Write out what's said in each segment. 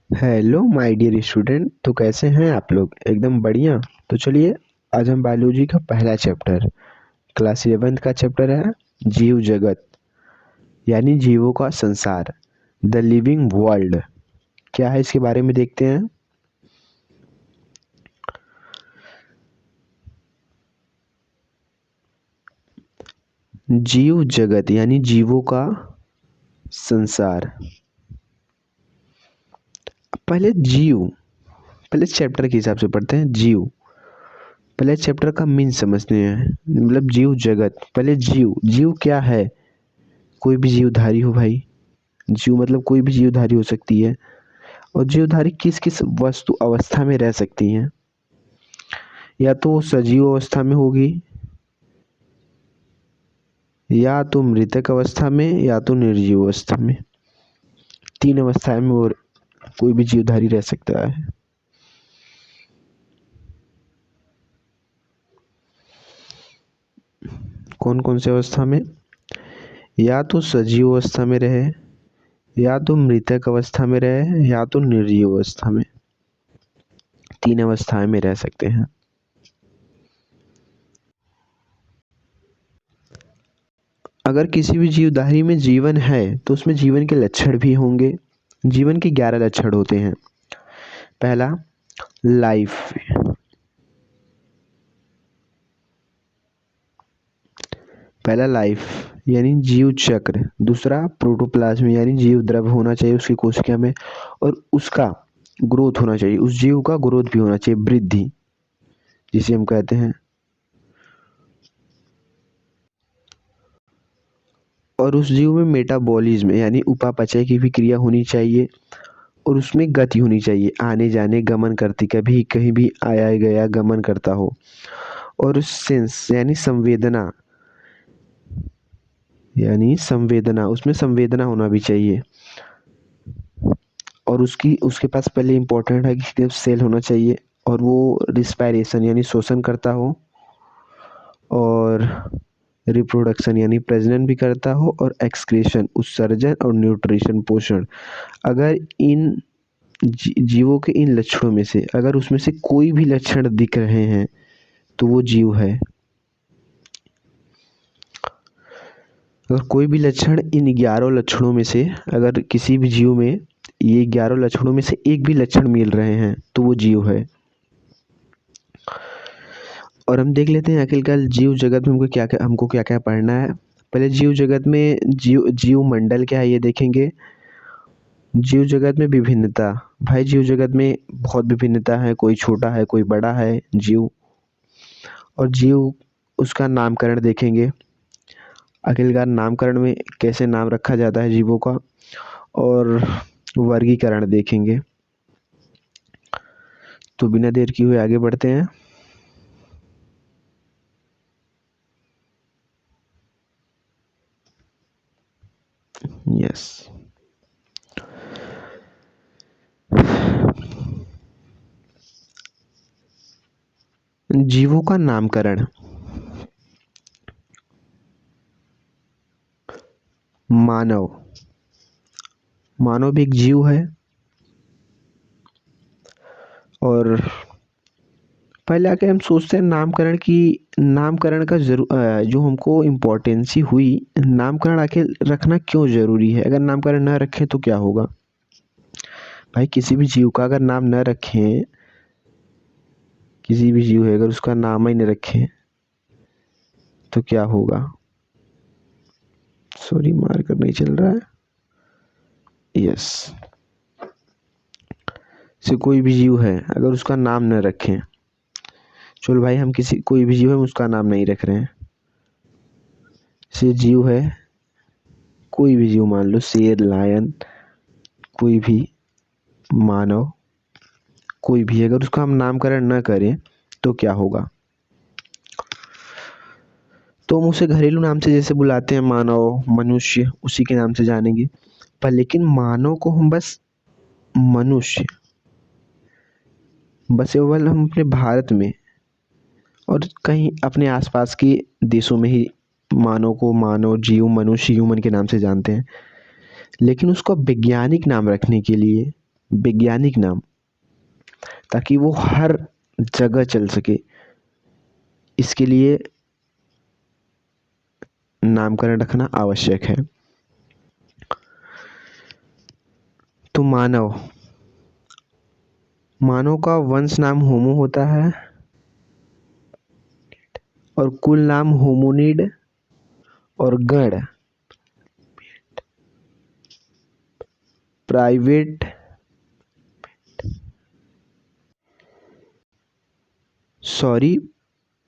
Hello my dear student. तो कैसे हैं आप लोग? एकदम बढ़िया। तो चलिए, आज हम बायोलॉजी का पहला चैप्टर, क्लास 11th का चैप्टर है जीव जगत, यानी जीवों का संसार, द लिविंग वर्ल्ड। क्या है इसके बारे में देखते हैं। जीव जगत यानी जीवों का संसार। पहले जीव, पहले चैप्टर के हिसाब से पढ़ते हैं। जीव, पहले चैप्टर का मीन समझते हैं। मतलब जीव जगत, पहले जीव, जीव क्या है? कोई भी जीवधारी हो भाई। जीव मतलब कोई भी जीवधारी हो सकती है। और जीवधारी किस किस वस्तु अवस्था में रह सकती हैं? या तो वो सजीव अवस्था में होगी, या तो मृतक अवस्था में, या तो निर्जीव अवस्था में। तीन अवस्थाएं में वो कोई भी जीवधारी रह सकता है। कौन कौन से अवस्था में? या तो सजीव अवस्था में रहे, या तो मृतक अवस्था में रहे, या तो निर्जीव अवस्था में। तीन अवस्थाएं में रह सकते हैं। अगर किसी भी जीवधारी में जीवन है तो उसमें जीवन के लक्षण भी होंगे। जीवन के 11 लक्षण होते हैं। पहला, लाइफ, पहला लाइफ यानी जीव चक्र। दूसरा, प्रोटोप्लाज्म यानी जीव द्रव होना चाहिए उसकी कोशिका में, और उसका ग्रोथ होना चाहिए, उस जीव का ग्रोथ भी होना चाहिए, वृद्धि जिसे हम कहते हैं। और उस जीव में मेटाबॉलिज्म यानी उपापचय की भी क्रिया होनी चाहिए, और उसमें गति होनी चाहिए, आने जाने गमन करती, कभी कहीं भी आया गया गमन करता हो। और सेंस यानी संवेदना, यानी संवेदना, उसमें संवेदना होना भी चाहिए। और उसके पास पहले इम्पोर्टेंट है कि सेल होना चाहिए, और वो रिस्पायरेशन यानी श्वसन करता हो, और रिप्रोडक्शन यानी प्रजनन भी करता हो, और एक्सक्रीशन उत्सर्जन, और न्यूट्रिशन पोषण। अगर इन जीवों के इन लक्षणों में से अगर उसमें से कोई भी लक्षण दिख रहे हैं तो वो जीव है। अगर कोई भी लक्षण, इन 11 लक्षणों में से अगर किसी भी जीव में ये 11 लक्षणों में से एक भी लक्षण मिल रहे हैं तो वो जीव है। और हम देख लेते हैं आखिरकार जीव जगत में हमको क्या क्या पढ़ना है। पहले जीव जगत में जीव मंडल क्या है ये देखेंगे। जीव जगत में विभिन्नता, भाई जीव जगत में बहुत विभिन्नता है, कोई छोटा है कोई बड़ा है जीव। और जीव, उसका नामकरण देखेंगे, आखिरकार नामकरण में कैसे नाम रखा जाता है जीवों का। और वर्गीकरण देखेंगे। तो बिना देर किए हुए आगे बढ़ते हैं। यस, जीवों का नामकरण। मानव, मानव भी एक जीव है। और पहले आके हम सोचते हैं नामकरण की, नामकरण का जो हमको इम्पोर्टेंस ही हुई, नामकरण आखिर रखना क्यों जरूरी है? अगर नामकरण न रखें तो क्या होगा? भाई किसी भी जीव का अगर नाम न रखें, किसी भी जीव है अगर उसका नाम ही न रखें तो क्या होगा? सॉरी, मार्कर नहीं चल रहा है। यस, से कोई भी जीव है अगर उसका नाम न रखें, चलो भाई हम किसी कोई भी जीव है उसका नाम नहीं रख रहे हैं, से जीव है, कोई भी जीव मान लो, शेर, लायन, कोई भी मानव, कोई भी, अगर उसका हम नामकरण न करें तो क्या होगा? तो हम उसे घरेलू नाम से जैसे बुलाते हैं, मानव, मनुष्य, उसी के नाम से जानेंगे। पर लेकिन मानव को हम बस मनुष्य, बस केवल हम अपने भारत में और कहीं अपने आसपास के देशों में ही मानव को मानव, जीव, मनुष्य, ह्यूमन के नाम से जानते हैं। लेकिन उसको वैज्ञानिक नाम रखने के लिए वैज्ञानिक नाम, ताकि वो हर जगह चल सके। इसके लिए नामकरण रखना आवश्यक है। तो मानव, मानव का वंश नाम होमो होता है और कुल नाम होमोनिड और गण प्राइवेट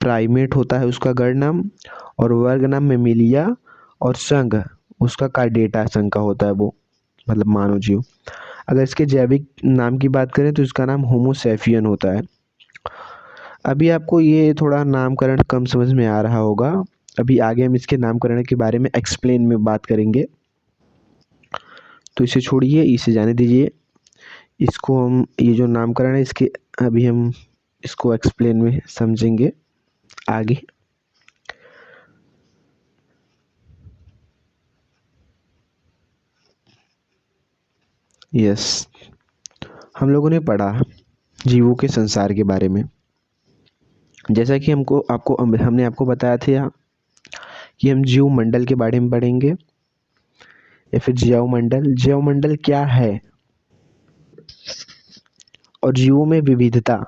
प्राइमेट होता है उसका गण नाम, और वर्ग नाम मेमिलिया, और संघ उसका कार्डेटा संघ का होता है वो, मतलब मानव जीव। अगर इसके जैविक नाम की बात करें तो इसका नाम होमोसैपियन होता है। अभी आपको ये थोड़ा नामकरण कम समझ में आ रहा होगा। अभी आगे हम इसके नामकरण के बारे में एक्सप्लेन में बात करेंगे, तो इसे छोड़िए, इसे जाने दीजिए। इसको हम, ये जो नामकरण है इसके, अभी हम इसको एक्सप्लेन में समझेंगे आगे। यस, हम लोगों ने पढ़ा जीवों के संसार के बारे में। जैसा कि हमने आपको बताया था कि हम जीव मंडल के बारे में पढ़ेंगे, या फिर जैव मंडल। जैव मंडल क्या है, और जीवों में विविधता,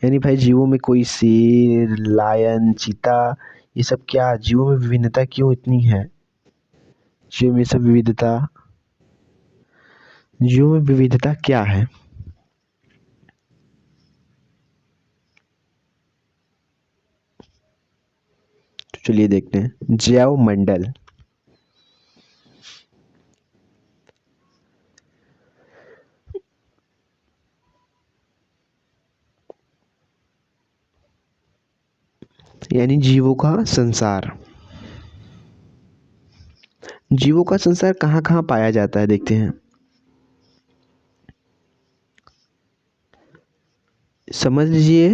यानी भाई जीवों में कोई शेर, लायन, चीता, ये सब क्या, जीवों में विभिन्नता क्यों इतनी है, जीवों में सब विविधता, जीवों में विविधता क्या है। तो चलिए देखते हैं जैव मंडल। यानी जीवों का संसार। जीवों का संसार कहाँ कहाँ पाया जाता है, देखते हैं। समझ लीजिए,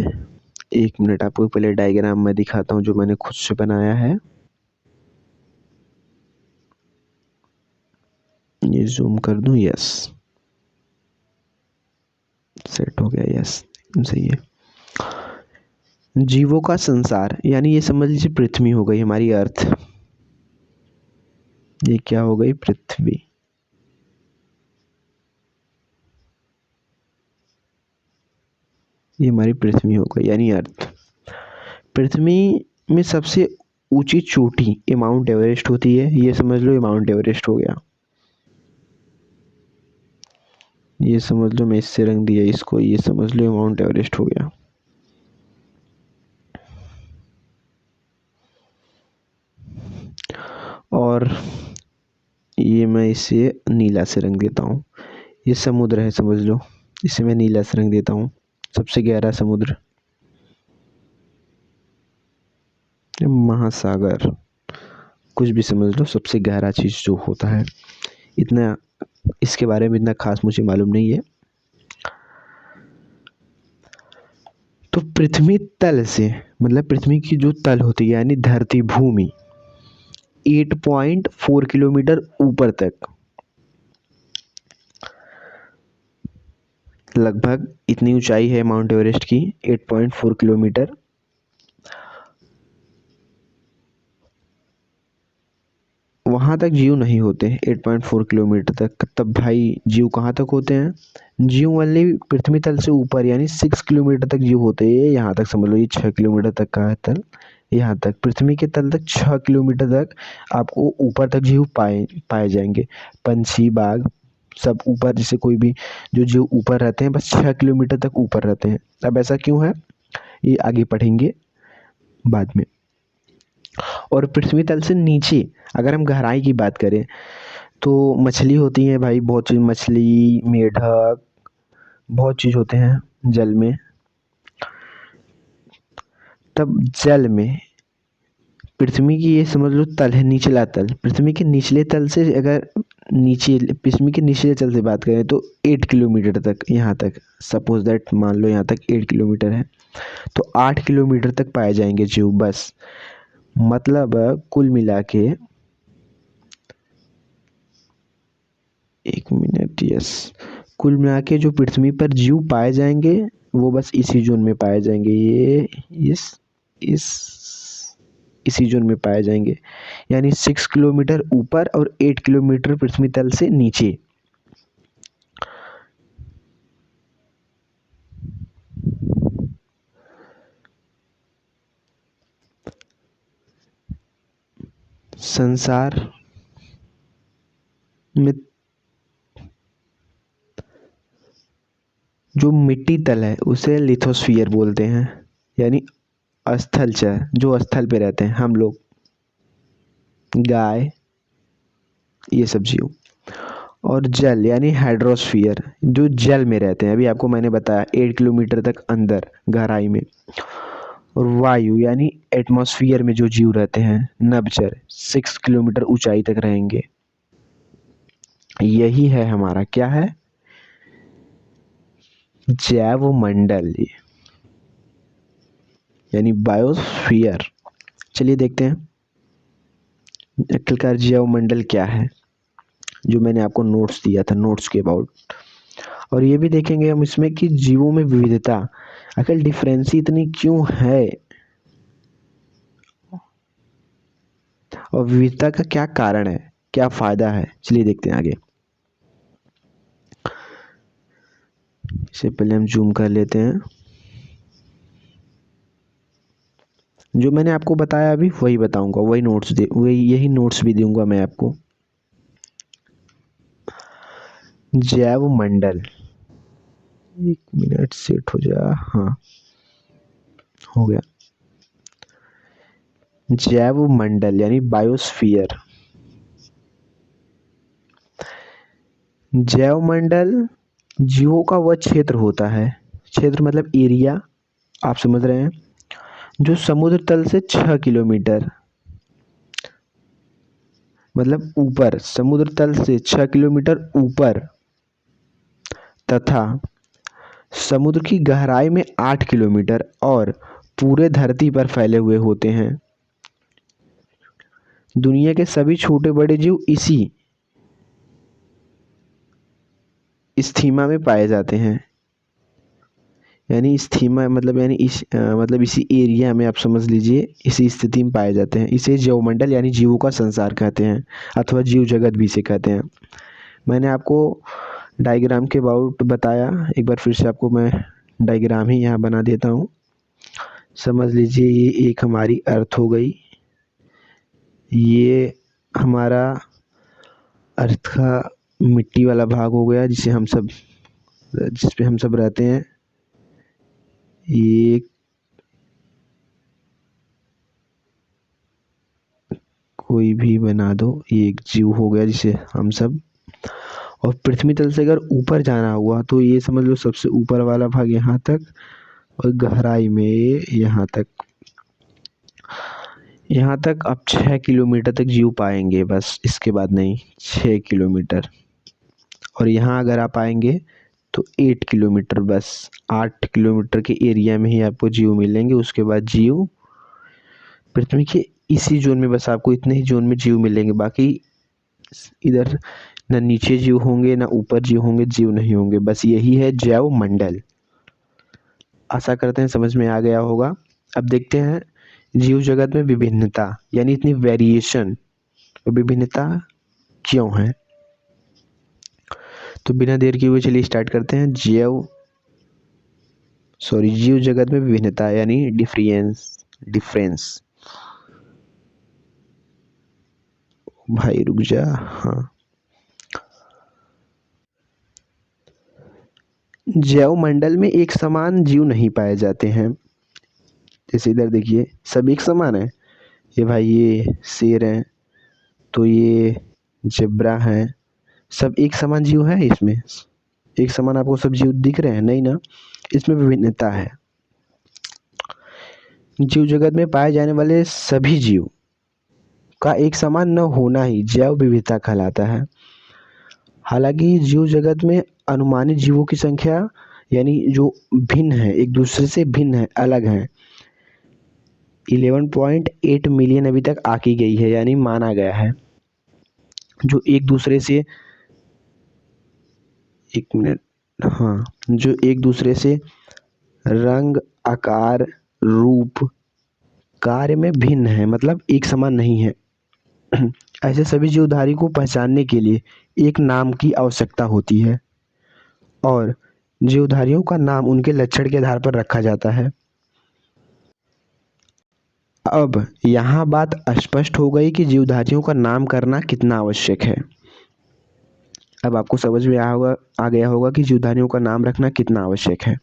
एक मिनट, आपको पहले डायग्राम में दिखाता हूँ जो मैंने खुद से बनाया है। ये जूम कर दूं, यस, सेट हो गया, यस, सही है। जीवों का संसार यानी ये समझ लीजिए पृथ्वी हो गई हमारी अर्थ। ये क्या हो गई, पृथ्वी। ये हमारी पृथ्वी हो गई यानी अर्थ। पृथ्वी में सबसे ऊंची चोटी ये माउंट एवरेस्ट होती है, ये समझ लो, ये माउंट एवरेस्ट हो गया। ये समझ लो, मैं इससे रंग दिया इसको, ये समझ लो, ये माउंट एवरेस्ट हो गया। और ये मैं इसे नीला से रंग देता हूँ। ये समुद्र है, समझ लो, इसे मैं नीला से रंग देता हूँ, सबसे गहरा समुद्र। महासागर, कुछ भी समझ लो, सबसे गहरा चीज जो होता है। इतना इसके बारे में इतना खास मुझे मालूम नहीं है। तो पृथ्वी तल से, मतलब पृथ्वी की जो तल होती है यानी धरती भूमि, 8.4 किलोमीटर ऊपर तक, लगभग इतनी ऊंचाई है माउंट एवरेस्ट की, 8.4 किलोमीटर। वहां तक जीव नहीं होते 8.4 किलोमीटर तक, तब भाई जीव कहाँ तक होते हैं, जीव वाले पृथ्वी तल से ऊपर यानी 6 किलोमीटर तक जीव होते हैं। यहाँ तक समझ लो, ये 6 किलोमीटर तक का है तल, यहाँ तक पृथ्वी के तल तक 6 किलोमीटर तक आपको ऊपर तक जीव पाए पाए जाएंगे। पंछी, बाघ, सब ऊपर, जैसे कोई भी जो जीव ऊपर रहते हैं बस 6 किलोमीटर तक ऊपर रहते हैं। अब ऐसा क्यों है, ये आगे पढ़ेंगे बाद में। और पृथ्वी तल से नीचे अगर हम गहराई की बात करें तो मछली होती है भाई, बहुत चीज़, मछली, मेढक, बहुत चीज़ होते हैं जल में। तब जल में पृथ्वी की, ये समझ लो तल है, निचला तल, पृथ्वी के निचले तल से अगर नीचे, पृथ्वी के निचले तल से बात करें तो 8 किलोमीटर तक, यहाँ तक सपोज दैट, मान लो यहाँ तक 8 किलोमीटर है, तो 8 किलोमीटर तक पाए जाएंगे जीव बस। मतलब कुल मिला के, एक मिनट, यस, कुल मिला के जो पृथ्वी पर जीव पाए जाएंगे वो बस इसी जोन में पाए जाएंगे, ये इस इसी जोन में पाए जाएंगे, यानी 6 किलोमीटर ऊपर और 8 किलोमीटर पृथ्वी तल से नीचे। संसार में जो मिट्टी तल है उसे लिथोस्फीयर बोलते हैं, यानी स्थलचर, जो स्थल पे रहते हैं, हम लोग, गाय, ये सब जीव। और जल यानी हाइड्रोस्फीयर, जो जल में रहते हैं, अभी आपको मैंने बताया 8 किलोमीटर तक अंदर गहराई में। और वायु यानी एटमॉस्फेयर में जो जीव रहते हैं, नभचर, 6 किलोमीटर ऊंचाई तक रहेंगे। यही है हमारा, क्या है, जैवमंडल, यानी बायोस्फीयर। चलिए देखते हैं आखिरकार जैवमंडल क्या है, जो मैंने आपको नोट्स दिया था, नोट्स के अबाउट। और ये भी देखेंगे हम इसमें कि जीवों में विविधता, आखिर डिफरेंसी इतनी क्यों है, और विविधता का क्या कारण है, क्या फायदा है। चलिए देखते हैं आगे। इससे पहले हम जूम कर लेते हैं। जो मैंने आपको बताया अभी वही बताऊंगा, वही नोट्स दे, वही यही नोट्स भी दूंगा मैं आपको। जैवमंडल, 1 मिनट सेट हो जा, हाँ हो गया। जैवमंडल यानी बायोस्फीयर। जैवमंडल जीवों का वह क्षेत्र होता है, क्षेत्र मतलब एरिया, आप समझ रहे हैं, जो समुद्र तल से 6 किलोमीटर, मतलब ऊपर, समुद्र तल से 6 किलोमीटर ऊपर, तथा समुद्र की गहराई में 8 किलोमीटर और पूरे धरती पर फैले हुए होते हैं। दुनिया के सभी छोटे बड़े जीव इसी स्थिमा में पाए जाते हैं, यानी स्थिमा मतलब यानी मतलब इसी एरिया में, आप समझ लीजिए, इसी स्थिति में पाए जाते हैं। इसे जैवमंडल यानी जीवों का संसार कहते हैं, अथवा जीव जगत भी इसे कहते हैं। मैंने आपको डायग्राम के अबाउट बताया, एक बार फिर से आपको मैं डायग्राम ही यहाँ बना देता हूँ। समझ लीजिए ये एक हमारी अर्थ हो गई, ये हमारा अर्थ का मिट्टी वाला भाग हो गया, जिस पे हम सब रहते हैं। ये कोई भी बना दो, ये एक जीव हो गया जिसे हम सब। और पृथ्वी तल से अगर ऊपर जाना हुआ तो ये समझ लो सबसे ऊपर वाला भाग यहाँ तक, और गहराई में यहाँ तक। यहाँ तक आप 6 किलोमीटर तक जीव पाएंगे, बस इसके बाद नहीं, 6 किलोमीटर। और यहाँ अगर आप आएंगे तो 8 किलोमीटर, बस 8 किलोमीटर के एरिया में ही आपको जीव मिलेंगे। उसके बाद जीव पृथ्वी के इसी जोन में, बस आपको इतने ही जोन में जीव मिलेंगे, बाकी इधर न नीचे जीव होंगे न ऊपर जीव होंगे, जीव नहीं होंगे। बस यही है जैव मंडल। आशा करते हैं समझ में आ गया होगा। अब देखते हैं जीव जगत में विभिन्नता, यानी इतनी वेरिएशन, विभिन्नता क्यों है। तो बिना देर किए हुए चलिए स्टार्ट करते हैं। जीव जगत में विभिन्नता यानी डिफरेंस। भाई रुक जा, हाँ। जैव मंडल में एक समान जीव नहीं पाए जाते हैं। जैसे इधर देखिए, सब एक समान है, ये भाई ये शेर है, तो ये जेब्रा है, सब एक समान जीव है। इसमें एक समान आपको सब जीव दिख रहे हैं, नहीं ना, इसमें विभिन्नता है। जीव जगत में पाए जाने वाले सभी जीव का एक समान न होना ही जैव विविधता कहलाता है। हालांकि जीव जगत में अनुमानित जीवों की संख्या, यानी जो भिन्न है, एक दूसरे से भिन्न है, अलग है, 11.8 मिलियन अभी तक आकी गई है, यानी माना गया है, जो एक दूसरे से, एक मिनट, हाँ, जो एक दूसरे से रंग, आकार, रूप, कार्य में भिन्न है, मतलब एक समान नहीं है। ऐसे सभी जीवधारी को पहचानने के लिए एक नाम की आवश्यकता होती है और जीवधारियों का नाम उनके लक्षण के आधार पर रखा जाता है। अब यहाँ बात स्पष्ट हो गई कि जीवधारियों का नाम करना कितना आवश्यक है। अब आपको समझ में आ गया होगा कि जीवधारियों का नाम रखना कितना आवश्यक है।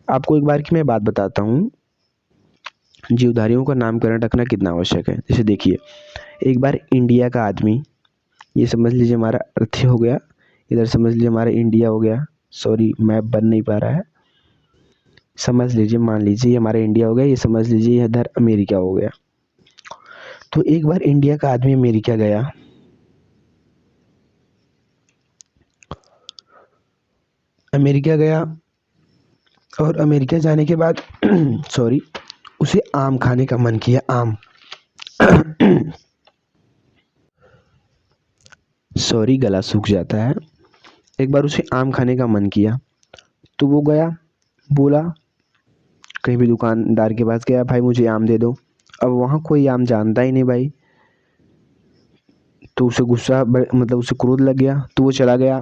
आपको एक बार की मैं बात बताता हूँ, जीवधारियों का नामकरण रखना कितना आवश्यक है। जैसे देखिए, एक बार इंडिया का आदमी, ये समझ लीजिए हमारा अर्थ हो गया, इधर समझ लीजिए हमारा इंडिया हो गया, सॉरी मैप बन नहीं पा रहा है, समझ लीजिए, मान लीजिए ये हमारा इंडिया हो गया, ये समझ लीजिए इधर अमेरिका हो गया। तो एक बार इंडिया का आदमी अमेरिका गया, अमेरिका गया और अमेरिका जाने के बाद सॉरी, उसे आम खाने का मन किया, आम सॉरी गला सूख जाता है। एक बार उसे आम खाने का मन किया तो वो गया, बोला कहीं भी दुकानदार के पास गया, भाई मुझे आम दे दो। अब वहाँ कोई आम जानता ही नहीं भाई, तो उसे मतलब उसे क्रोध लग गया, तो वो चला गया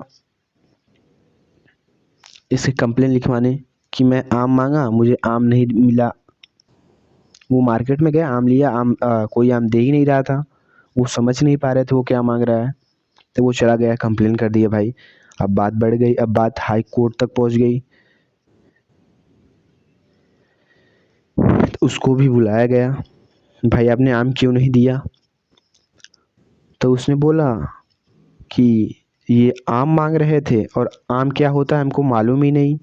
इसकी कंप्लेन लिखवाने कि मैं आम मांगा, मुझे आम नहीं मिला। वो मार्केट में गया, आम लिया, कोई आम दे ही नहीं रहा था, वो समझ नहीं पा रहे थे वो क्या मांग रहा है। तो वो चला गया, कंप्लेन कर दिया भाई। अब बात बढ़ गई, अब बात हाई कोर्ट तक पहुंच गई, तो उसको भी बुलाया गया, भाई आपने आम क्यों नहीं दिया। तो उसने बोला कि ये आम मांग रहे थे और आम क्या होता है हमको मालूम ही नहीं।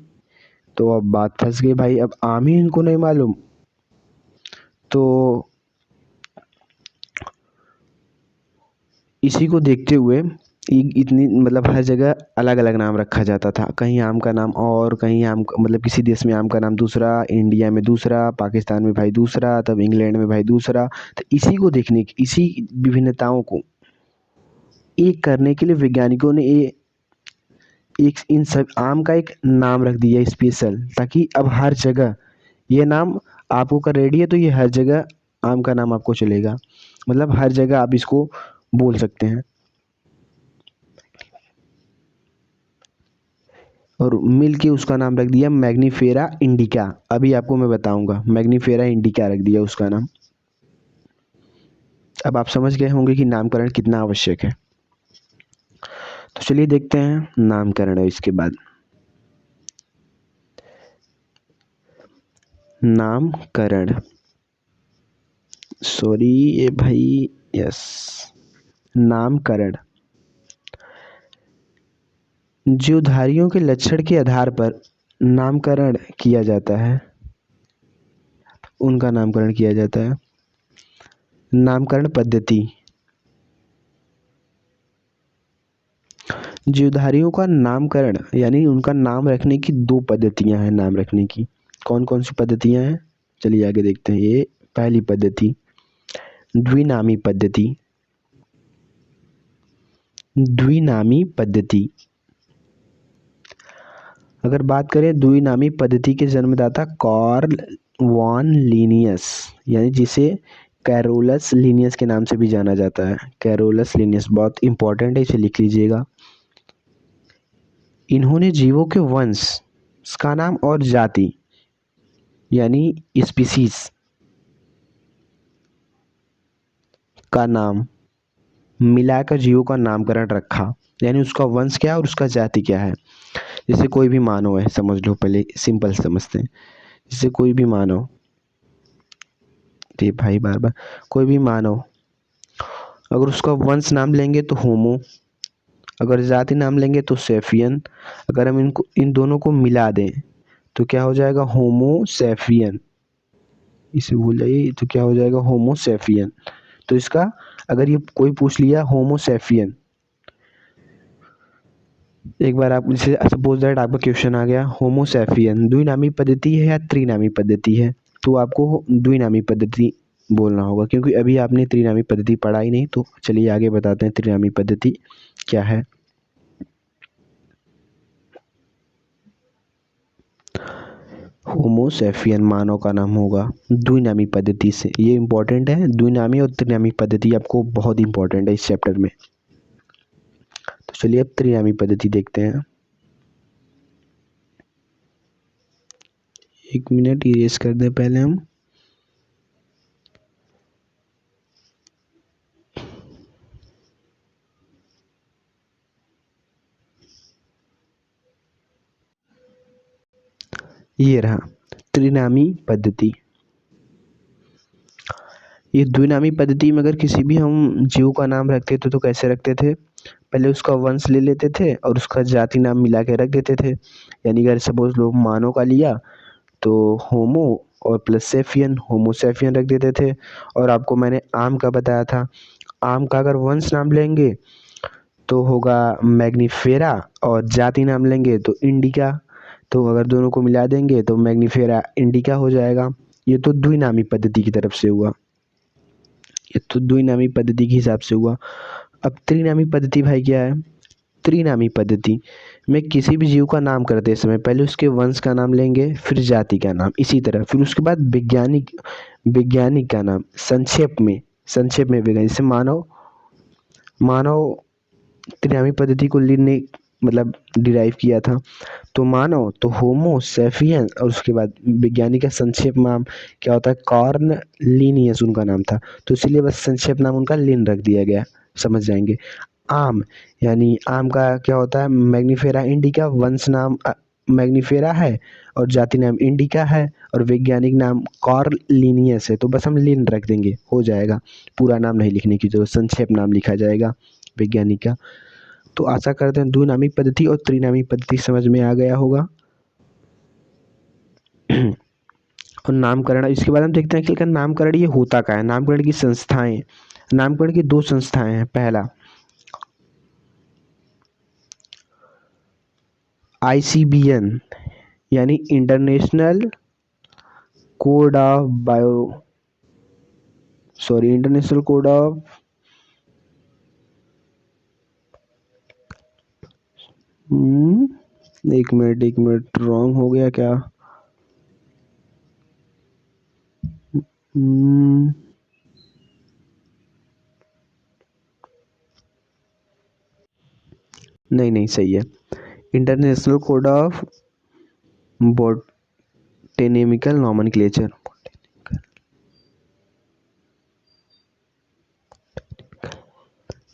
तो अब बात फंस गई भाई, अब आम ही इनको नहीं मालूम। तो इसी को देखते हुए इतनी मतलब हर जगह अलग अलग नाम रखा जाता था, कहीं आम का नाम और कहीं मतलब किसी देश में आम का नाम दूसरा, इंडिया में दूसरा, पाकिस्तान में भाई दूसरा, तब इंग्लैंड में भाई दूसरा। तो इसी को देखने की, इसी विभिन्नताओं को एक करने के लिए वैज्ञानिकों ने एक इन सब आम का एक नाम रख दिया स्पेशल, ताकि अब हर जगह ये नाम आपको कर रेडी है तो ये हर जगह आम का नाम आपको चलेगा, मतलब हर जगह आप इसको बोल सकते हैं। और मिल के उसका नाम रख दिया मैग्नीफेरा इंडिका। अभी आपको मैं बताऊंगा, मैग्नीफेरा इंडिका रख दिया उसका नाम। अब आप समझ गए होंगे कि नामकरण कितना आवश्यक है। तो चलिए देखते हैं नामकरण। इसके बाद नामकरण, सॉरी ये भाई, यस, नामकरण जीवधारियों के लक्षण के आधार पर नामकरण किया जाता है, उनका नामकरण किया जाता है। नामकरण पद्धति, जीवधारियों का नामकरण यानी उनका नाम रखने की दो पद्धतियां हैं नाम रखने की। कौन कौन सी पद्धतियां हैं, चलिए आगे देखते हैं। ये पहली पद्धति द्विनामी पद्धति। द्विनामी पद्धति, अगर बात करें द्विनामी पद्धति के जन्मदाता कार्ल वॉन लिनियस, यानी जिसे कैरोलस लिनियस के नाम से भी जाना जाता है। कैरोलस लिनियस बहुत इंपॉर्टेंट है, इसे लिख लीजिएगा। इन्होंने जीवों के वंश का नाम और जाति यानी स्पीसीज का नाम मिलाकर जीवों का नामकरण रखा, यानी उसका वंश क्या है और उसका जाति क्या है। जैसे कोई भी मानव है, समझ लो, पहले सिंपल समझते हैं। जैसे कोई भी मानव, ये भाई बार बार, कोई भी मानव अगर उसका वंश नाम लेंगे तो होमो, अगर जाति नाम लेंगे तो सेफियन, अगर हम इनको इन दोनों को मिला दें तो क्या हो जाएगा, होमो सेफियन। इसे भूल जाइए, तो क्या हो जाएगा, होमो सेफियन। तो इसका अगर ये कोई पूछ लिया होमो सेफियन, एक बार आप जैसे सपोज दैट आपका क्वेश्चन आ गया होमो सेफियन द्विनामी पद्धति है या त्रिनामी पद्धति है, तो आपको द्विनामी पद्धति बोलना होगा, क्योंकि अभी आपने त्रिनामी पद्धति पढ़ा ही नहीं। तो चलिए आगे बताते हैं त्रिनामी पद्धति क्या है। होमो सेफियन मानव का नाम होगा द्विनामी पद्धति से। ये इंपॉर्टेंट है, द्विनामी और त्रिनामी पद्धति आपको बहुत इंपॉर्टेंट है इस चैप्टर में। तो चलिए अब त्रिनामी पद्धति देखते हैं। 1 मिनट इरेज कर दें पहले हम। ये रहा त्रिनामी पद्धति। ये द्विनामी पद्धति में अगर किसी भी हम जीव का नाम रखते थे तो कैसे रखते थे, पहले उसका वंश ले लेते थे और उसका जाति नाम मिला के रख देते थे। यानी अगर सपोज लोग मानव का लिया तो होमो और प्लस सेफियन, होमोसेफियन रख देते थे। और आपको मैंने आम का बताया था, आम का अगर वंश नाम लेंगे तो होगा मैग्नीफेरा और जाति नाम लेंगे तो इंडिका। तो अगर दोनों को मिला देंगे तो मैग्नीफेरा इंडिका हो जाएगा। ये तो द्विनामी पद्धति की तरफ से हुआ, ये तो द्विनामी पद्धति के हिसाब से हुआ। अब त्रिनामी पद्धति भाई क्या है, त्रिनामी पद्धति में किसी भी जीव का नाम करते समय पहले उसके वंश का नाम लेंगे, फिर जाति का नाम, इसी तरह फिर उसके बाद वैज्ञानिक वैज्ञानिक का नाम, संक्षेप में वैज्ञानिक। जैसे मानव मानव त्रिनामी पद्धति को लिन ने मतलब डिराइव किया था। तो मानव तो होमो सेफियन और उसके बाद वैज्ञानिक का संक्षेप नाम क्या होता है, कॉर्न लीनियस उनका नाम था। तो इसलिए बस संक्षेप नाम उनका लिन रख दिया गया, समझ जाएंगे। आम यानी आम का क्या होता है, मैग्नीफेरा इंडिका, वंश नाम मैग्नीफेरा है और जाति नाम इंडिका है और वैज्ञानिक नाम कॉर्लिनियस है। तो बस हम लिन रख देंगे, हो जाएगा, पूरा नाम नहीं लिखने की जरूरत, संक्षेप नाम लिखा जाएगा वैज्ञानिक का। तो आशा करते हैं द्विनामी पद्धति और त्रिनामी पद्धति समझ में आ गया होगा। और नामकरण, इसके बाद हम देखते हैं कि नामकरण ये होता क्या है। नामकरण की संस्थाएं, नामकरण की 2 संस्थाएं हैं। पहला ICBN यानी international code of international code of एक मिनट रॉन्ग हो गया क्या, नहीं सही है, international code of botanical nomenclature,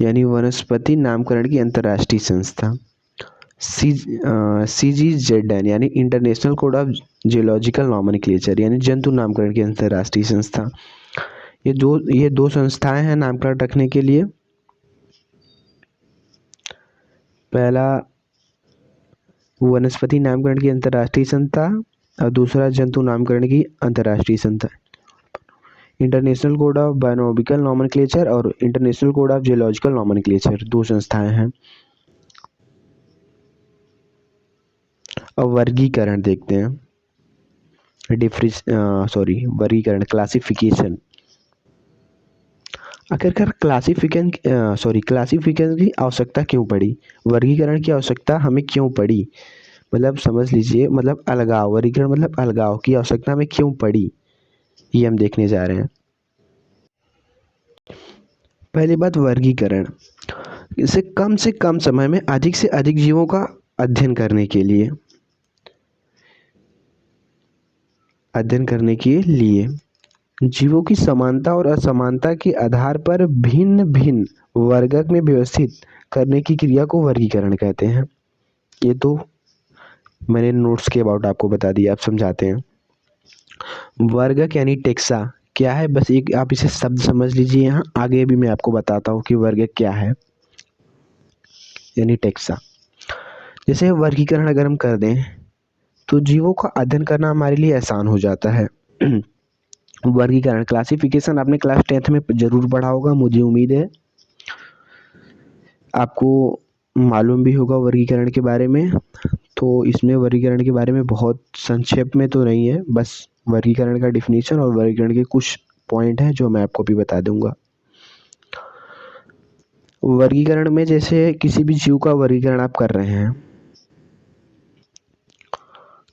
यानी वनस्पति नामकरण की अंतर्राष्ट्रीय संस्था। CGZN यानी international code of geological nomenclature यानी जंतु नामकरण की अंतर्राष्ट्रीय संस्था। ये दो संस्थाएं हैं नामकरण रखने के लिए। पहला वनस्पति नामकरण की अंतर्राष्ट्रीय संस्था और दूसरा जंतु नामकरण की अंतर्राष्ट्रीय संस्था। International code of biological nomenclature और international code of geological nomenclature 2 संस्थाएं हैं। अब वर्गीकरण देखते हैं, वर्गीकरण, क्लासिफिकेशन। आखिरकार क्लासिफिकेशन की आवश्यकता क्यों पड़ी, वर्गीकरण की आवश्यकता हमें क्यों पड़ी, मतलब समझ लीजिए, मतलब अलगाव, वर्गीकरण मतलब अलगाव की आवश्यकता हमें क्यों पड़ी, ये हम देखने जा रहे हैं। पहली बात वर्गीकरण, इसे कम से कम समय में अधिक से अधिक जीवों का अध्ययन करने के लिए जीवों की समानता और असमानता के आधार पर भिन्न भिन्न वर्गक में व्यवस्थित करने की क्रिया को वर्गीकरण कहते हैं। ये तो मैंने नोट्स के अबाउट आपको बता दिया, आप समझाते हैं। वर्गक यानी टेक्सा क्या है, बस एक आप इसे शब्द समझ लीजिए, यहाँ आगे भी मैं आपको बताता हूँ कि वर्गक क्या है, यानी टेक्सा। जैसे वर्गीकरण अगर हम कर दें तो जीवों का अध्ययन करना हमारे लिए आसान हो जाता है। वर्गीकरण, क्लासिफिकेशन आपने क्लास 10th में जरूर पढ़ा होगा, मुझे उम्मीद है आपको मालूम भी होगा वर्गीकरण के बारे में। तो इसमें वर्गीकरण के बारे में बहुत संक्षेप में तो नहीं है, बस वर्गीकरण का डिफिनीशन और वर्गीकरण के कुछ पॉइंट हैं जो मैं आपको भी बता दूंगा। वर्गीकरण में जैसे किसी भी जीव का वर्गीकरण आप कर रहे हैं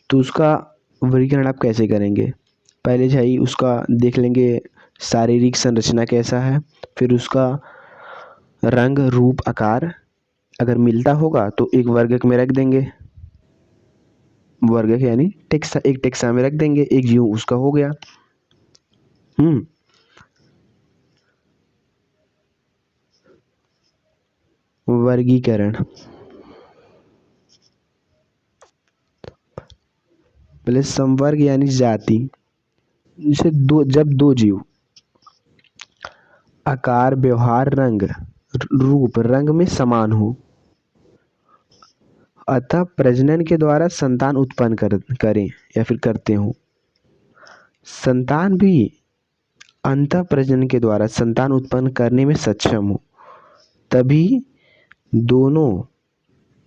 तो उसका वर्गीकरण आप कैसे करेंगे? पहले जाइए उसका देख लेंगे शारीरिक संरचना कैसा है, फिर उसका रंग रूप आकार अगर मिलता होगा तो एक वर्गक में रख देंगे, वर्गक यानी टेक्सा, एक टेक्सा में रख देंगे, एक जीव उसका हो गया। वर्गीकरण, पहले संवर्ग यानी जाति, जैसे जब दो जीव आकार व्यवहार रंग रूप रंग में समान हो अतः प्रजनन के द्वारा संतान उत्पन्न करें या फिर करते हो, संतान भी अंतः प्रजनन के द्वारा संतान उत्पन्न करने में सक्षम हो, तभी दोनों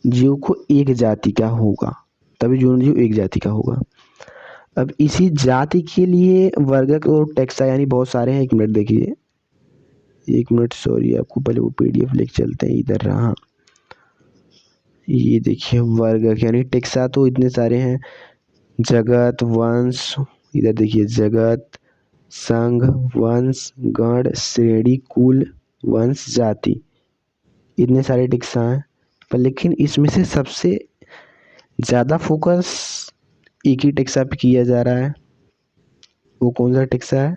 जीव को एक जाति का होगा, तभी दोनों जीव एक जाति का होगा। अब इसी जाति के लिए वर्गक और टेक्सा यानी बहुत सारे हैं। एक मिनट देखिए, एक मिनट, सॉरी, आपको पहले वो पीडीएफ लेके चलते हैं, इधर रहा। ये देखिए वर्गक यानी टेक्सा तो इतने सारे हैं, जगत वंश, इधर देखिए जगत संघ वंश गण श्रेणी कुल वंश जाति, इतने सारे टेक्सा हैं। पर लेकिन इसमें से सबसे ज़्यादा फोकस एक ही टेक्सा पे किया जा रहा है, वो कौन सा टेक्सा है?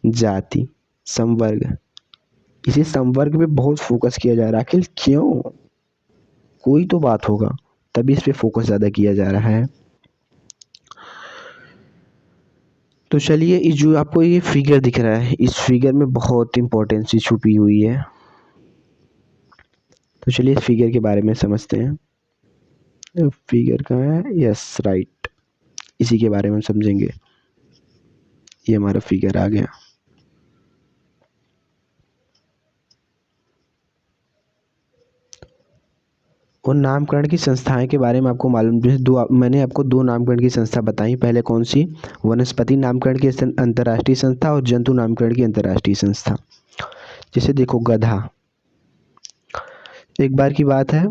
जाति संवर्ग। इसी संवर्ग पे बहुत फोकस किया जा रहा है, आखिर क्यों? कोई तो बात होगा, तभी इस पे फोकस ज़्यादा किया जा रहा है। तो चलिए, इस जो आपको ये फिगर दिख रहा है, इस फिगर में बहुत इंपॉर्टेंस छुपी हुई है। तो चलिए इस फिगर के बारे में समझते हैं। फिगर कहाँ है? यस, राइट, इसी के बारे में समझेंगे। ये हमारा फिगर आ गया। और नामकरण की संस्थाएं के बारे में आपको मालूम, जैसे मैंने आपको दो नामकरण की संस्था बताई। पहले कौन सी? वनस्पति नामकरण की अंतर्राष्ट्रीय संस्था और जंतु नामकरण की अंतर्राष्ट्रीय संस्था। जैसे देखो गधा, एक बार की बात है,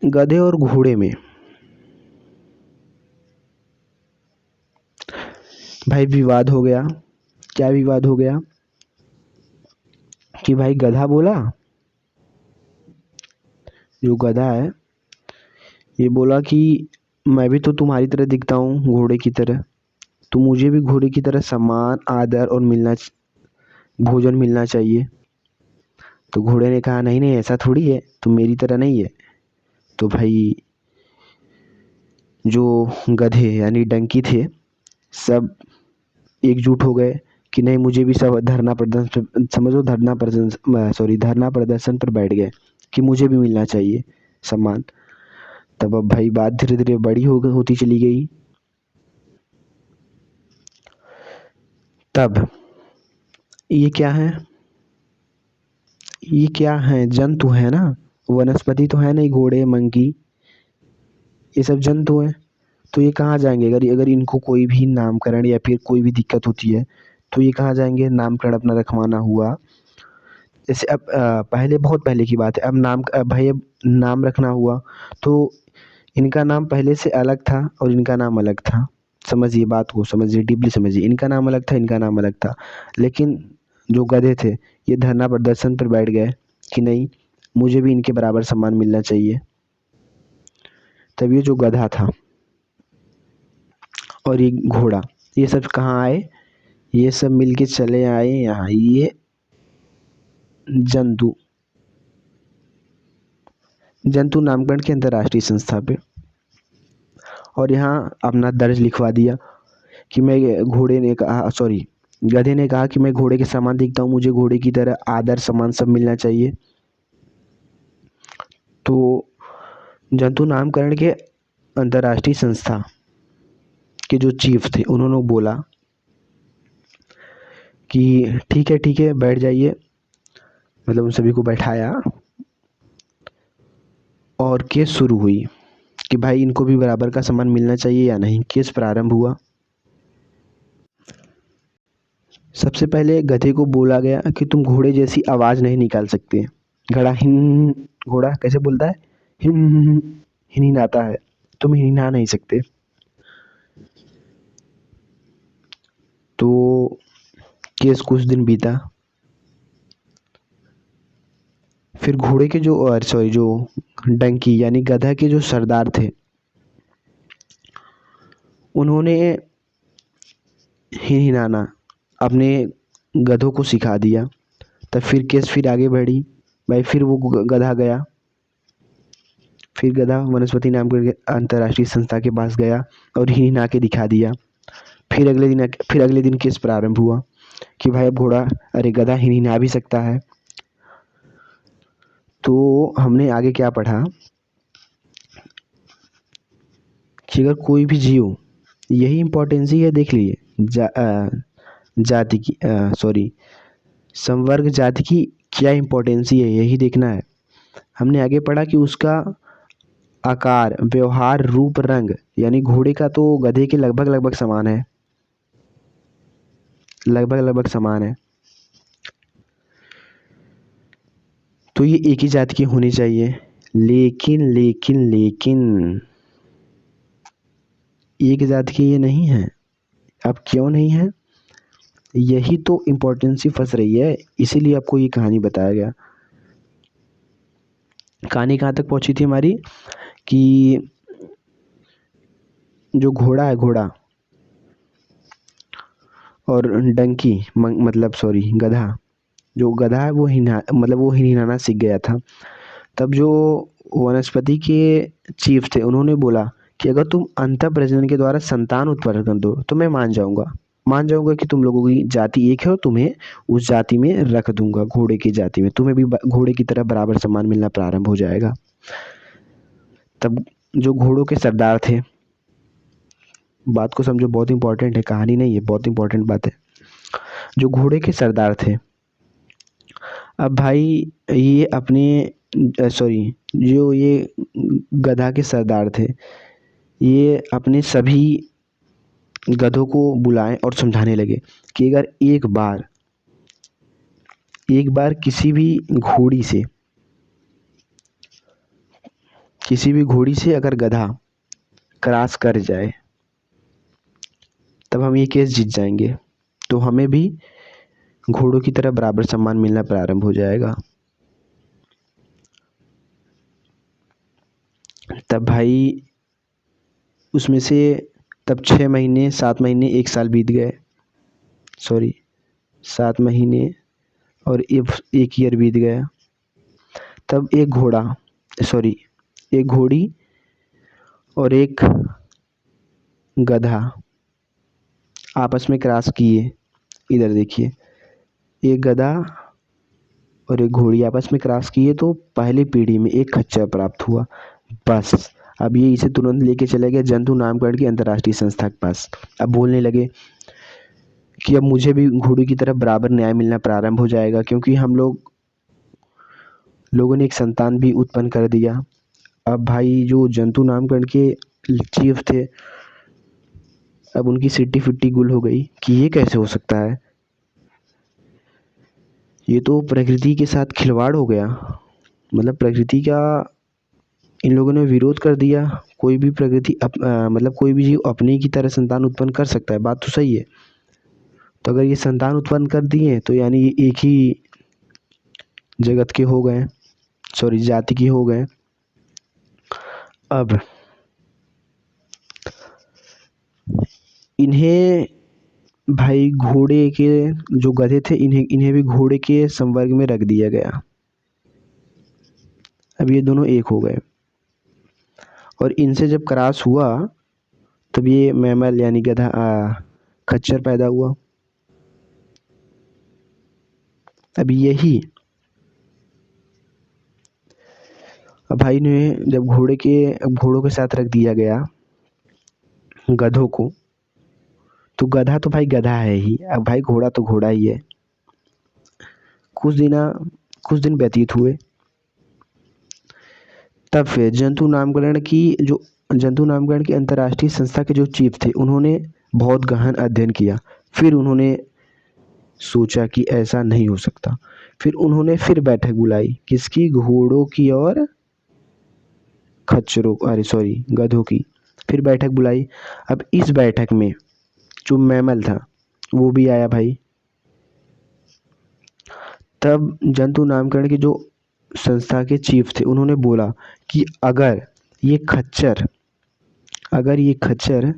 गधे और घोड़े में भाई विवाद हो गया। क्या विवाद हो गया? कि भाई गधा बोला, जो गधा है ये बोला कि मैं भी तो तुम्हारी तरह दिखता हूँ, घोड़े की तरह, तो मुझे भी घोड़े की तरह सम्मान आदर और भोजन मिलना चाहिए। तो घोड़े ने कहा नहीं नहीं, ऐसा थोड़ी है, तुम मेरी तरह नहीं है। तो भाई जो गधे यानी डंकी थे, सब एकजुट हो गए कि नहीं, मुझे भी सब धरना प्रदर्शन, समझो धरना प्रदर्शन, सॉरी धरना प्रदर्शन पर बैठ गए कि मुझे भी मिलना चाहिए सम्मान। तब अब भाई बात धीरे धीरे बड़ी होती चली गई। तब ये क्या है? ये क्या है? जंतु है ना, वनस्पति तो है नहीं, घोड़े मंकी ये सब जंतु हैं। तो ये कहाँ जाएंगे? अगर अगर इनको कोई भी नामकरण या फिर कोई भी दिक्कत होती है तो ये कहाँ जाएंगे? नामकरण अपना रखवाना हुआ। जैसे अब पहले, बहुत पहले की बात है, अब भाई अब नाम रखना हुआ तो इनका नाम पहले से अलग था और इनका नाम अलग था। समझिए बात को, समझिए डीपली समझिए, इनका नाम अलग था, इनका नाम अलग था। लेकिन जो गधे थे ये धरना प्रदर्शन पर बैठ गए कि नहीं, मुझे भी इनके बराबर सम्मान मिलना चाहिए। तब ये जो गधा था और ये घोड़ा, ये सब कहाँ आए? ये सब मिलके चले आए यहाँ, ये जंतु जंतु नामकरण की अंतर्राष्ट्रीय संस्था पे, और यहाँ अपना दर्ज लिखवा दिया कि मैं, घोड़े ने कहा, सॉरी गधे ने कहा कि मैं घोड़े के समान दिखता हूँ, मुझे घोड़े की तरह आदर सम्मान सब मिलना चाहिए। तो जंतु नामकरण के अंतर्राष्ट्रीय संस्था के जो चीफ थे उन्होंने बोला कि ठीक है बैठ जाइए, मतलब उन सभी को बैठाया और केस शुरू हुई कि भाई इनको भी बराबर का सम्मान मिलना चाहिए या नहीं। केस प्रारंभ हुआ। सबसे पहले गधे को बोला गया कि तुम घोड़े जैसी आवाज़ नहीं निकाल सकते। घोड़ा हिन, घोड़ा कैसे बोलता है? हिन हिनहिनाता है, तुम हिनहिना नहीं सकते। तो केस कुछ दिन बीता, फिर घोड़े के जो सॉरी जो डंकी यानी गधा के जो सरदार थे, उन्होंने हिनहिनाना अपने गधों को सिखा दिया। तब फिर केस फिर आगे बढ़ी भाई, फिर वो गधा गया, फिर गधा वनस्पति नाम के अंतर्राष्ट्रीय संस्था के पास गया और हिनहिना के दिखा दिया। फिर अगले दिन केस प्रारंभ हुआ कि भाई अब घोड़ा अरे गधा हिनहिना भी सकता है। तो हमने आगे क्या पढ़ा कि अगर कोई भी जीव, यही इम्पोर्टेंस ही है, देख लीजिए जाति की सॉरी संवर्ग जाति की क्या इम्पोर्टेंस है, यही देखना है। हमने आगे पढ़ा कि उसका आकार, व्यवहार, रूप, रंग, यानी घोड़े का तो गधे के लगभग लगभग समान है, लगभग लगभग समान है। तो ये एक ही जाति की होनी चाहिए, लेकिन लेकिन लेकिन एक जाति की ये नहीं है। अब क्यों नहीं है, यही तो इम्पोर्टेंस ही फंस रही है, इसीलिए आपको ये कहानी बताया गया। कहानी कहाँ तक पहुंची थी हमारी कि जो घोड़ा है, घोड़ा और डंकी मतलब सॉरी गधा, जो गधा है वो हिनहिनाना सीख गया था। तब जो वनस्पति के चीफ थे, उन्होंने बोला कि अगर तुम अंतः प्रजनन के द्वारा संतान उत्पन्न कर दो तो मैं मान जाऊंगा कि तुम लोगों की जाति एक है और तुम्हें उस जाति में रख दूंगा, घोड़े की जाति में, तुम्हें भी घोड़े की तरह बराबर सम्मान मिलना प्रारंभ हो जाएगा। तब जो घोड़ों के सरदार थे, बात को समझो, बहुत इंपॉर्टेंट है, कहानी नहीं है, बहुत इंपॉर्टेंट बात है। जो घोड़े के सरदार थे, अब भाई ये अपने सॉरी जो ये गधा के सरदार थे, ये अपने सभी गधों को बुलाएं और समझाने लगे कि अगर एक बार किसी भी घोड़ी से अगर गधा क्रॉस कर जाए तब हम ये केस जीत जाएंगे, तो हमें भी घोड़ों की तरह बराबर सम्मान मिलना प्रारंभ हो जाएगा। तब भाई उसमें से तब 6 महीने, 7 महीने, 1 साल बीत गए, सॉरी 7 महीने और 1 ईयर बीत गया। तब एक घोड़ी और एक गधा आपस में क्रॉस किए। इधर देखिए, एक गधा और एक घोड़ी आपस में क्रॉस किए तो पहली पीढ़ी में एक खच्चर प्राप्त हुआ। बस अब ये इसे तुरंत लेके चले गए जंतु नामकरण की अंतर्राष्ट्रीय संस्था के पास। अब बोलने लगे कि अब मुझे भी घोड़ी की तरह बराबर न्याय मिलना प्रारंभ हो जाएगा, क्योंकि हम लोगों ने एक संतान भी उत्पन्न कर दिया। अब भाई जो जंतु नामकरण के चीफ थे, अब उनकी सिट्टी फिट्टी गुल हो गई कि ये कैसे हो सकता है, ये तो प्रकृति के साथ खिलवाड़ हो गया। मतलब प्रकृति का इन लोगों ने विरोध कर दिया। कोई भी मतलब कोई भी जीव अपने की तरह संतान उत्पन्न कर सकता है, बात तो सही है। तो अगर ये संतान उत्पन्न कर दिए तो यानी ये एक ही जगत के हो गए, सॉरी जाति के हो गए। अब इन्हें भाई घोड़े के जो गधे थे, इन्हें भी घोड़े के संवर्ग में रख दिया गया। अब ये दोनों एक हो गए और इनसे जब क्रॉस हुआ तब ये मैमल यानी गधा खच्चर पैदा हुआ। अब भाई ने जब घोड़ों के साथ रख दिया गया गधों को, तो गधा तो भाई गधा है ही, अब भाई घोड़ा तो घोड़ा ही है। कुछ दिन व्यतीत हुए, तब फिर जंतु नामकरण की अंतर्राष्ट्रीय संस्था के जो चीफ थे, उन्होंने बहुत गहन अध्ययन किया। फिर उन्होंने सोचा कि ऐसा नहीं हो सकता। फिर उन्होंने फिर बैठक बुलाई, किसकी, घोड़ों की और खच्चरों, अरे सॉरी, गधों की। फिर बैठक बुलाई। अब इस बैठक में जो मैमल था वो भी आया भाई। तब जंतु नामकरण के जो संस्था के चीफ थे उन्होंने बोला कि ये खच्चर अगर ये खच्चर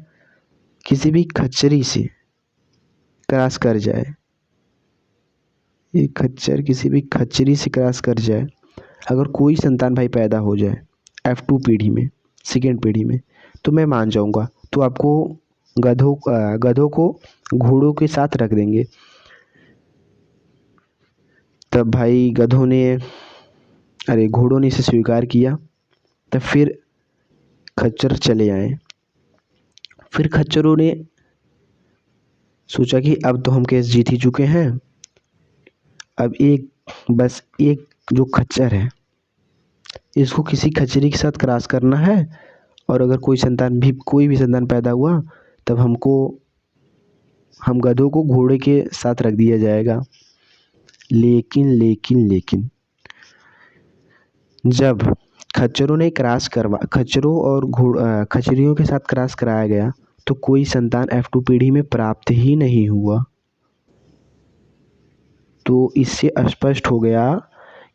किसी भी खच्चरी से क्रॉस कर जाए, ये खच्चर किसी भी खच्चरी से क्रॉस कर जाए, अगर कोई संतान भाई पैदा हो जाए F2 पीढ़ी में, सेकेंड पीढ़ी में, तो मैं मान जाऊंगा। तो आपको गधों को घोड़ों के साथ रख देंगे। तब भाई घोड़ों ने इसे स्वीकार किया। तब फिर खच्चर चले आए। फिर खच्चरों ने सोचा कि अब तो हम केस जीत ही चुके हैं, अब बस एक जो खच्चर है इसको किसी खच्चरी के साथ क्रॉस करना है, और अगर कोई भी संतान पैदा हुआ तब हम गधों को घोड़े के साथ रख दिया जाएगा। लेकिन जब खच्चरों और खच्चरियों के साथ क्रॉस कराया गया तो कोई संतान F2 पीढ़ी में प्राप्त ही नहीं हुआ। तो इससे स्पष्ट हो गया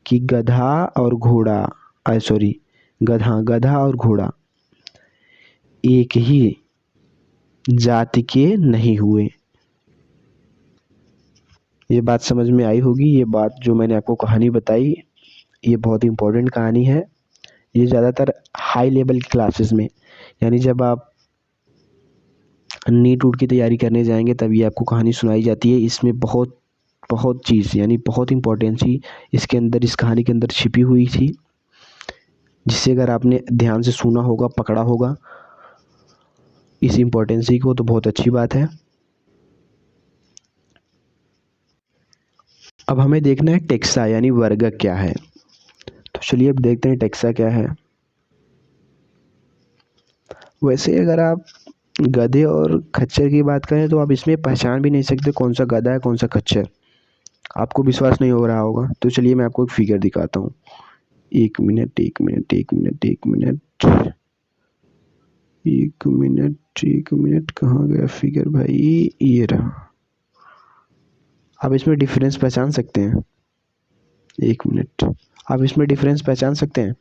कि गधा और घोड़ा एक ही जाति के नहीं हुए। ये बात समझ में आई होगी। ये बात जो मैंने आपको कहानी बताई ये बहुत इम्पोर्टेंट कहानी है। ये ज़्यादातर हाई लेवल की क्लासेस में, यानी जब आप नीट की तैयारी करने जाएंगे तब ये आपको कहानी सुनाई जाती है। इसमें बहुत बहुत चीज़, यानी बहुत इम्पोर्टेंसी इस कहानी के अंदर छिपी हुई थी, जिससे अगर आपने ध्यान से सुना होगा, पकड़ा होगा इस इम्पोर्टेंसी को, तो बहुत अच्छी बात है। अब हमें देखना है टेक्सा यानी वर्गक क्या है। तो चलिए अब देखते हैं टेक्सा क्या है। वैसे अगर आप गधे और खच्चर की बात करें तो आप इसमें पहचान भी नहीं सकते कौन सा गधा है कौन सा खच्चर। आपको विश्वास नहीं हो रहा होगा, तो चलिए मैं आपको एक फिगर दिखाता हूँ। एक मिनट कहाँ गया फिगर भाई, ये रहा। आप इसमें डिफरेंस पहचान सकते हैं? एक मिनट, आप इसमें डिफरेंस पहचान सकते हैं?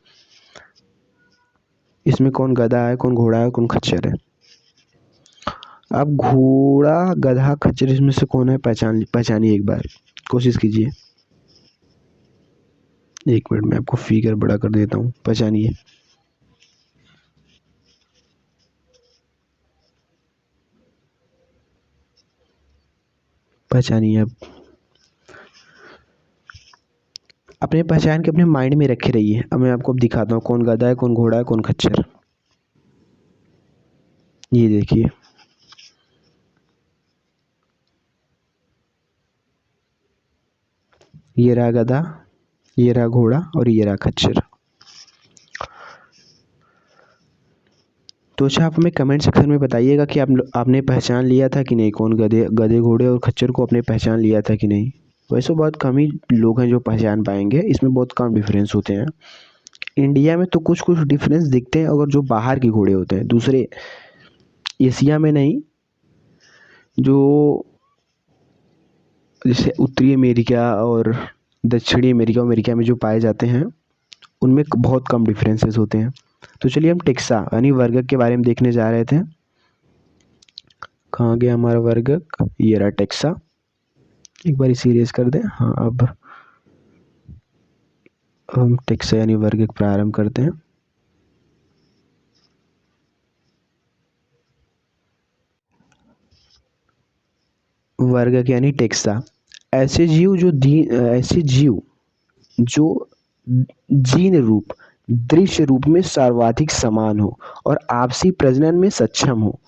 इसमें कौन गधा है, कौन घोड़ा है, कौन खच्चर है? आप घोड़ा, गधा, खच्चर इसमें से कौन है पहचानिए, एक बार कोशिश कीजिए। एक मिनट में आपको फिगर बड़ा कर देता हूँ, पहचानिए। अब अपने पहचान के अपने माइंड में रखे रहिए। अब मैं आपको दिखाता हूँ कौन गधा है, कौन घोड़ा है, कौन खच्चर। ये देखिए, ये रहा गधा, ये रहा घोड़ा और ये रहा खच्चर। तो अच्छा, आप हमें कमेंट सेक्शन में बताइएगा कि आपने पहचान लिया था कि नहीं, कौन गधे घोड़े और खच्चर को आपने पहचान लिया था कि नहीं। वैसे बहुत कम ही लोग हैं जो पहचान पाएंगे, इसमें बहुत कम डिफरेंस होते हैं। इंडिया में तो कुछ कुछ डिफरेंस दिखते हैं, अगर जो बाहर के घोड़े होते हैं, दूसरे एशिया में नहीं, जो जैसे उत्तरी अमेरिका और दक्षिणी अमेरिका में जो पाए जाते हैं उनमें बहुत कम डिफरेंसेस होते हैं। तो चलिए हम टेक्सा यानी वर्गक के बारे में देखने जा रहे थे। कहाँ गया हमारा वर्गक, ये रहा टेक्सा। एक बार इसे इरेज कर दें। हाँ, अब हम टेक्सा यानी वर्गक प्रारंभ करते हैं। वर्गक यानी टेक्सा ऐसे जीव जो जीन रूप, दृश्य रूप में सर्वाधिक समान हो और आपसी प्रजनन में सक्षम हो।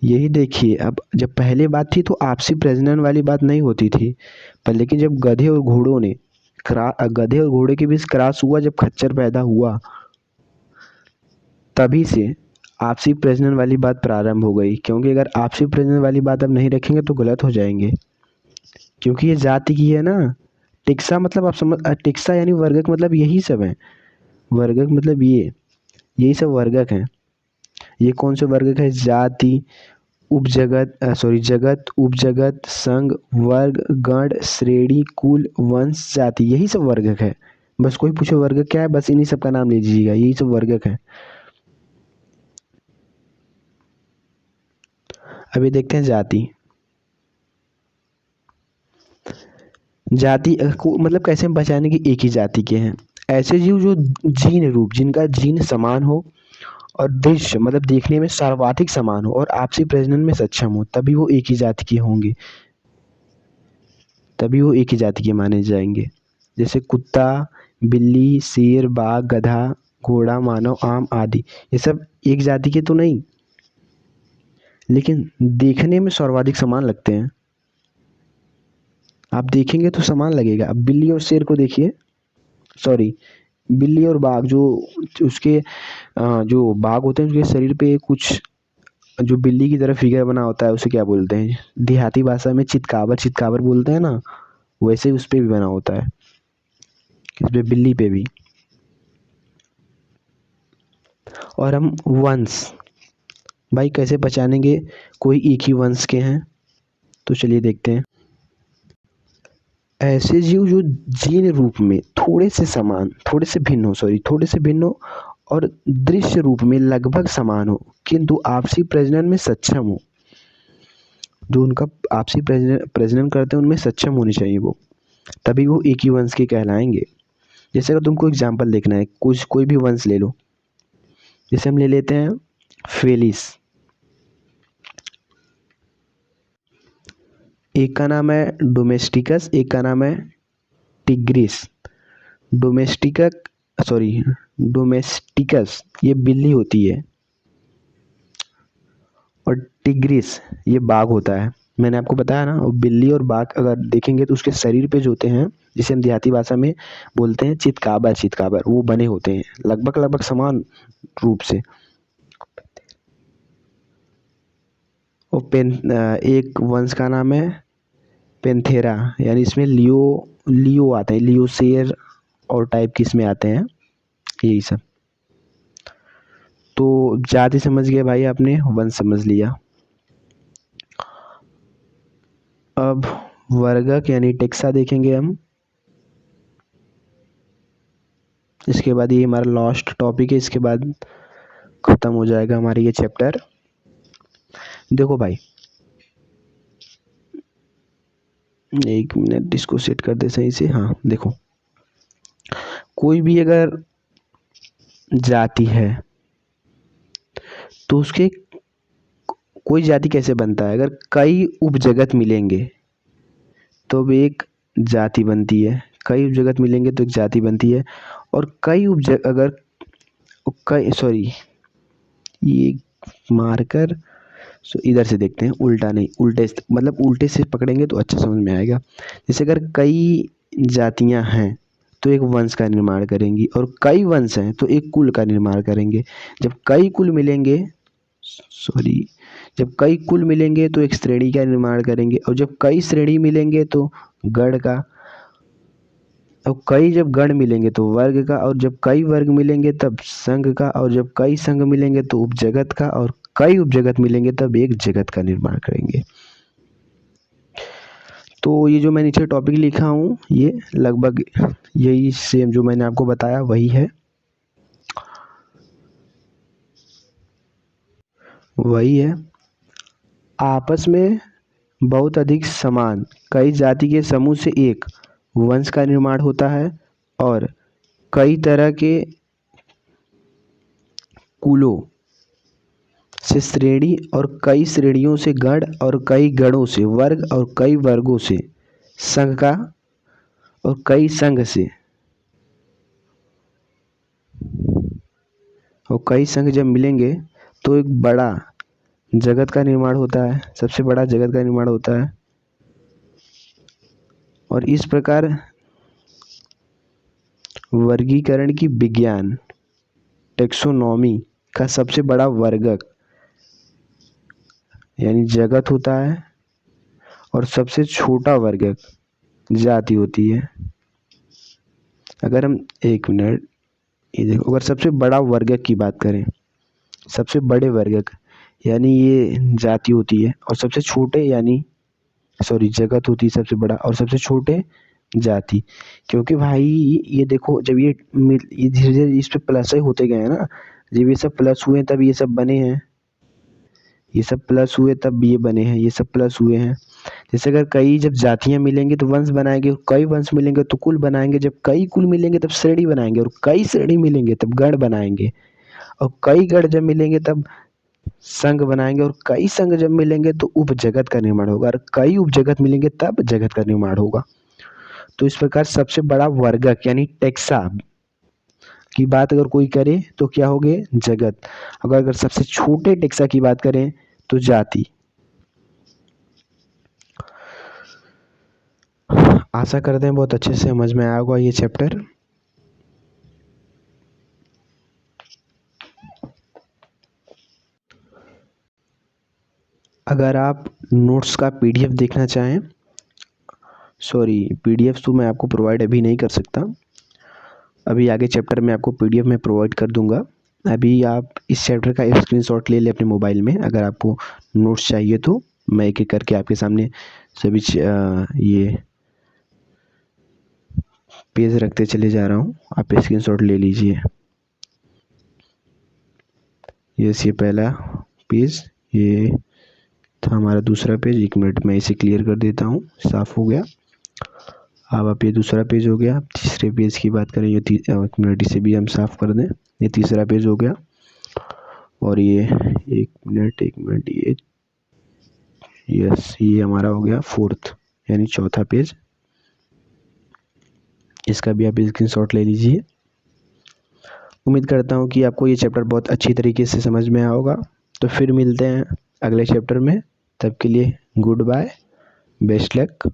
यही देखिए, अब जब पहले बात थी तो आपसी प्रजनन वाली बात नहीं होती थी, पर लेकिन जब गधे और घोड़े के बीच क्रॉस हुआ, जब खच्चर पैदा हुआ, तभी से आपसी प्रजनन वाली बात प्रारंभ हो गई। क्योंकि अगर आपसी प्रजनन वाली बात अब नहीं रखेंगे तो गलत हो जाएंगे, क्योंकि ये जाति की है ना। टेक्सा मतलब आप समझ, टेक्सा यानी वर्गक मतलब यही सब है। वर्गक मतलब यही सब वर्गक हैं। ये कौन से वर्गक है? जाति, उपजगत, जगत, उपजगत, संघ, वर्ग, गण, श्रेणी, कुल, वंश, जाति, यही सब वर्गक है। बस कोई पूछे वर्गक क्या है, बस इन्हीं सब का नाम ले लीजिएगा, यही सब वर्गक है। अभी देखते हैं जाति। जाति को मतलब कैसे हम पहचानें कि एक ही जाति के हैं? ऐसे जीव जो जीन रूप, जिनका जीन समान हो और दृश्य मतलब देखने में सर्वाधिक समान हो और आपसी प्रजनन में सक्षम हो, तभी वो एक ही जाति के होंगे, तभी वो एक ही जाति के माने जाएंगे। जैसे कुत्ता, बिल्ली, शेर, बाघ, गधा, घोड़ा, मानव, आम आदि, ये सब एक जाति के तो नहीं, लेकिन देखने में सर्वाधिक समान लगते हैं। आप देखेंगे तो समान लगेगा। अब बिल्ली और शेर को देखिए, सॉरी, बिल्ली और बाघ, जो उसके जो बाघ होते हैं उसके शरीर पे कुछ जो बिल्ली की तरह फिगर बना होता है, उसे क्या बोलते हैं? देहाती भाषा में चितकाबर, चितकाबर बोलते हैं ना, वैसे उस पे भी बना होता है, इस पे बिल्ली पे भी। और हम वंश, भाई कैसे पहचानेंगे कोई एक ही वंश के हैं? तो चलिए देखते हैं। ऐसे जीव जो जीन रूप में थोड़े से समान, थोड़े से भिन्न हो और दृश्य रूप में लगभग समान हो, किंतु आपसी प्रजनन में सक्षम हो, जो उनका आपसी प्रजनन करते हैं उनमें सक्षम होनी चाहिए वो, तभी वो एक ही वंश के कहलाएंगे। जैसे अगर तुमको एग्जाम्पल देखना है, कुछ कोई भी वंश ले लो, जैसे हम ले लेते हैं फेलिस, एक का नाम है डोमेस्टिकस, एक का नाम है टिग्रिस। डोमेस्टिकस, सॉरी, डोमेस्टिकस ये बिल्ली होती है और टिग्रिस ये बाघ होता है। मैंने आपको बताया ना, बिल्ली और बाघ अगर देखेंगे तो उसके शरीर पे जो होते हैं, जिसे हम देहाती भाषा में बोलते हैं चितकाबर, चितकाबर, वो बने होते हैं लगभग लगभग समान रूप से। और एक वंश का नाम है पेंथेरा, यानी इसमें लियो, लियो आते हैं, लियो शेर और टाइप की इसमें आते हैं, यही सब। तो जाति समझ गए भाई आपने, वंश समझ लिया। अब वर्गक यानी टेक्सा देखेंगे हम। इसके बाद ये हमारा लास्ट टॉपिक है, इसके बाद खत्म हो जाएगा हमारा ये चैप्टर। देखो भाई, एक मिनट इसको सेट कर दे सही से। हाँ देखो, कोई भी अगर जाति है तो उसके कोई जाति कैसे बनता है? अगर कई उपजगत मिलेंगे तो भी एक जाति बनती है, कई उपजगत मिलेंगे तो एक जाति बनती है। और कई उपजग अगर कई, सॉरी, ये मार्कर, इधर से देखते हैं, उल्टा नहीं, उल्टे मतलब उल्टे से पकड़ेंगे तो अच्छा समझ में आएगा। जैसे अगर कई जातियां हैं तो एक वंश का निर्माण करेंगी, और कई वंश हैं तो एक कुल का निर्माण करेंगे। जब कई कुल मिलेंगे, सॉरी, जब कई कुल मिलेंगे तो एक श्रेणी का निर्माण करेंगे, और जब कई श्रेणी मिलेंगे तो गण का, और कई जब गण मिलेंगे तो वर्ग का, और जब कई वर्ग मिलेंगे तब संघ का, और जब कई संघ मिलेंगे तो उपजगत का, और कई उपजगत मिलेंगे तब एक जगत का निर्माण करेंगे। तो ये जो मैं नीचे टॉपिक लिखा हूँ, ये लगभग यही सेम जो मैंने आपको बताया वही है, वही है। आपस में बहुत अधिक समान कई जाति के समूह से एक वंश का निर्माण होता है, और कई तरह के कुलों से श्रेणी, और कई श्रेणियों से गण, और कई गणों से वर्ग, और कई वर्गों से संघ का, और कई संघ से, और कई संघ जब मिलेंगे तो एक बड़ा जगत का निर्माण होता है, सबसे बड़ा जगत का निर्माण होता है। और इस प्रकार वर्गीकरण की विज्ञान, टेक्सोनॉमी का सबसे बड़ा वर्गक यानी जगत होता है, और सबसे छोटा वर्गक जाति होती है। अगर हम, एक मिनट, ये देखो, अगर सबसे बड़ा वर्गक की बात करें, सबसे बड़े वर्गक यानी ये जाति होती है, और सबसे छोटे यानी सॉरी जगत होती है सबसे बड़ा, और सबसे छोटे जाति। क्योंकि भाई ये देखो, जब ये धीरे धीरे इस पे प्लस ही होते गए हैं ना, जब ये सब प्लस हुए तब ये सब बने हैं, ये सब प्लस हुए तब ये बने हैं, ये सब प्लस हुए हैं। जैसे अगर कई जब जातियां मिलेंगी तो वंश बनाएंगे, और कई वंश मिलेंगे तो कुल बनाएंगे, जब कई कुल मिलेंगे तब श्रेणी बनाएंगे, और कई श्रेणी मिलेंगे तब गण बनाएंगे, और कई गण जब मिलेंगे तब संघ बनाएंगे, और कई संघ जब मिलेंगे तो उप जगत का निर्माण होगा, और कई उप जगत मिलेंगे तब जगत का निर्माण होगा। तो इस प्रकार सबसे बड़ा वर्गक यानी टेक्सा की बात अगर कोई करे तो क्या हो गए, जगत। अगर सबसे छोटे टेक्सा की बात करें तो जाति। आशा करते हैं बहुत अच्छे से समझ में आया होगा ये चैप्टर। अगर आप नोट्स का पीडीएफ देखना चाहें, सॉरी पीडीएफ तो मैं आपको प्रोवाइड अभी नहीं कर सकता, अभी आगे चैप्टर में आपको पीडीएफ में प्रोवाइड कर दूंगा। अभी आप इस चैप्टर का एक स्क्रीनशॉट ले लें अपने मोबाइल में, अगर आपको नोट्स चाहिए तो मैं एक एक करके आपके सामने सभी ये पेज रखते चले जा रहा हूँ, आप स्क्रीनशॉट ले लीजिए। ये पहला पेज, ये था हमारा दूसरा पेज। एक मिनट मैं इसे क्लियर कर देता हूँ, साफ हो गया। अब आप ये दूसरा पेज हो गया। तीसरे पेज की बात करें, ये एक मिनट इसे भी हम साफ कर दें, ये तीसरा पेज हो गया। और ये एक मिनट ये यस, ये हमारा हो गया फोर्थ यानी चौथा पेज। इसका भी आप स्क्रीनशॉट ले लीजिए। उम्मीद करता हूँ कि आपको ये चैप्टर बहुत अच्छी तरीके से समझ में आया होगा। तो फिर मिलते हैं अगले चैप्टर में, तब के लिए गुड बाय, बेस्ट लक।